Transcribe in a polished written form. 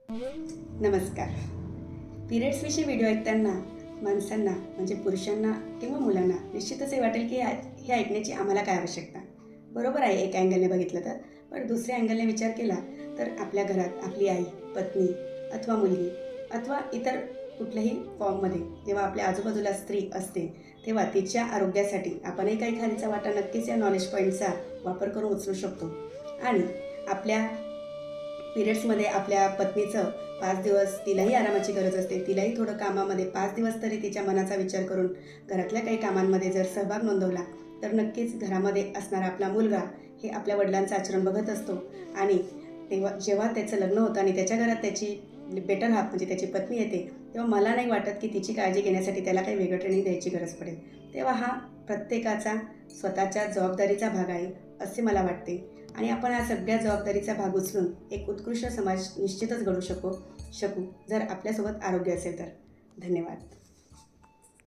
नमस्कार. पिरियड्सविषयी व्हिडिओ ऐकताना माणसांना म्हणजे पुरुषांना किंवा मुलांना निश्चितच हे वाटेल की हे ऐकण्याची आम्हाला काय आवश्यकता. बरोबर आहे एक अँगलने बघितलं तर. पण दुसऱ्या अँगलने विचार केला तर आपल्या घरात आपली आई, पत्नी अथवा मुलगी अथवा इतर कुठल्याही फॉर्ममध्ये जेव्हा आपल्या आजूबाजूला स्त्री असते तेव्हा तिच्या आरोग्यासाठी आपणही काही खालीचा वाटा नक्कीच या नॉलेज पॉईंटचा वापर करून उचलू शकतो. आणि आपल्या पिरियड्समध्ये आपल्या पत्नीचं 5 दिवस तिलाही आरामाची गरज असते. तिलाही थोडं कामामध्ये 5 दिवस तरी तिच्या मनाचा विचार करून घरातल्या काही कामांमध्ये जर सहभाग नोंदवला तर नक्कीच घरामध्ये असणारा आपला मुलगा हे आपल्या वडिलांचं आचरण बघत असतो. आणि जेव्हा त्याचं लग्न होतं आणि त्याच्या घरात त्याची बेटर हाफ म्हणजे त्याची पत्नी येते तेव्हा मला नाही वाटत की तिची काळजी घेण्यासाठी त्याला काही वेगळं ट्रेनिंग द्यायची गरज पडेल. तेव्हा हा प्रत्येकाचा स्वतःच्या जबाबदारीचा भाग आहे असे मला वाटते. आणि आपण हा सगळ्या जबाबदारीचा भाग उचलून एक उत्कृष्ट समाज निश्चितच घडवू शकू जर आपल्यासोबत आरोग्य असेल तर. धन्यवाद.